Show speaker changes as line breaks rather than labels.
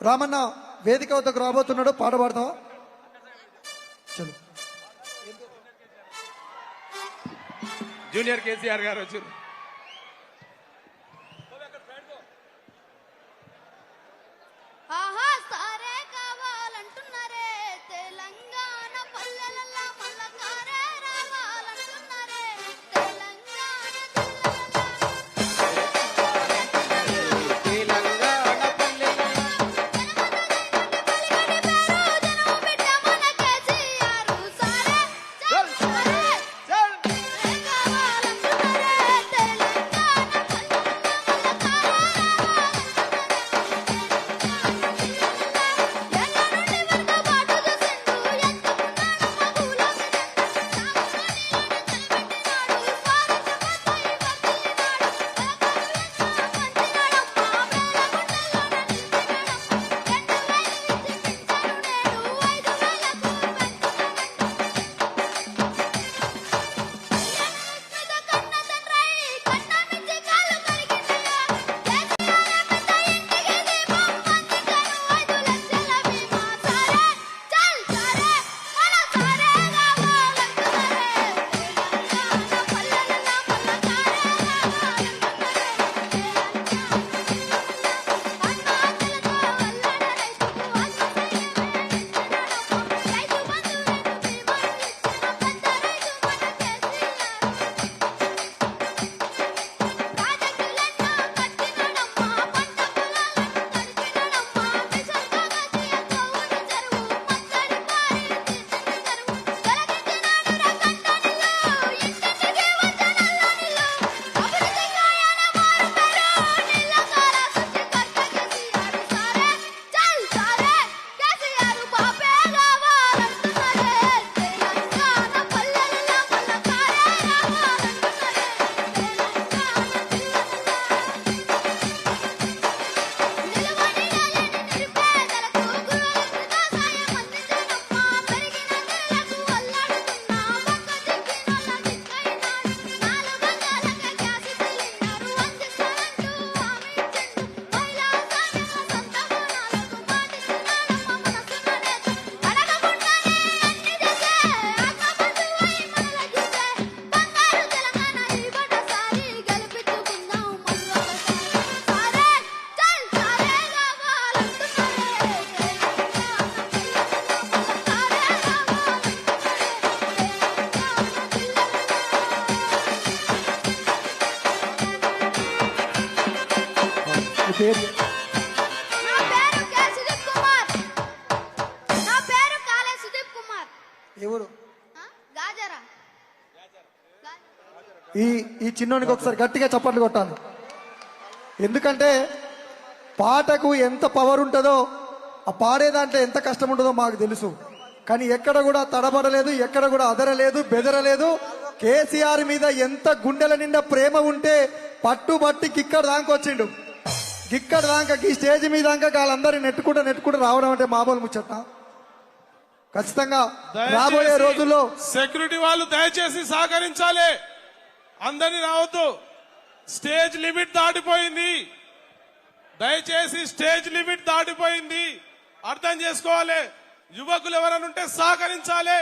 రామన్న వేదిక వద్దకు రాబోతున్నాడు, పాట పాడతావా? చలో.
జూనియర్ కేసీఆర్ గారు వచ్చారు.
ఆహా సారే కావాలంటున్నారే, తెలంగాణ పల్లెలల్ల మల్ల కారే రావాలంటున్నారే, తెలంగాణ
తెలంగాణ పల్లెల
జనం బిడ్డ మన కేసీఆర్ సారే చల్ సారే చల్ కావాలంటున్నారే, తెలంగాణ పల్లెలల్ల మల్ల
పేరు
నా పేరు కే సుదీప్ కుమార్. నా పేరు కాలే సుదీప్ కుమార్.
ఎవరు?
గాజరా.
ఈ ఈ చిన్నోనికి ఒకసారి గట్టిగా చప్పట్లు కొట్టాలి. ఎందుకంటే పాటకు ఎంత పవర్ ఉంటుందో, ఆ పాడే దాంట్లో ఎంత కష్టం ఉంటుందో మాకు తెలుసు. కానీ ఎక్కడ కూడా తడబడలేదు, ఎక్కడ కూడా అదరలేదు, బెదరలేదు. కేసీఆర్ మీద ఎంత గుండెల నిండా ప్రేమ ఉంటే పట్టుబట్టి గిక్కడ దాకా వచ్చిండు. గిక్కడ దాకా ఈ స్టేజ్ మీద దాకా వాళ్ళందరినీ నెట్టుకుంటూ రావడం అంటే మామూలు ముచ్చట. ఖచ్చితంగా రాబోయే రోజుల్లో
సెక్యూరిటీ వాళ్ళు దయచేసి సహకరించాలి. అందరినీ రావద్దు. స్టేజ్ లిమిట్ దాటిపోయింది. దయచేసి స్టేజ్ లిమిట్ దాటిపోయింది, అర్థం చేసుకోవాలి. యువకులు ఎవరైనా ఉంటే సహకరించాలి.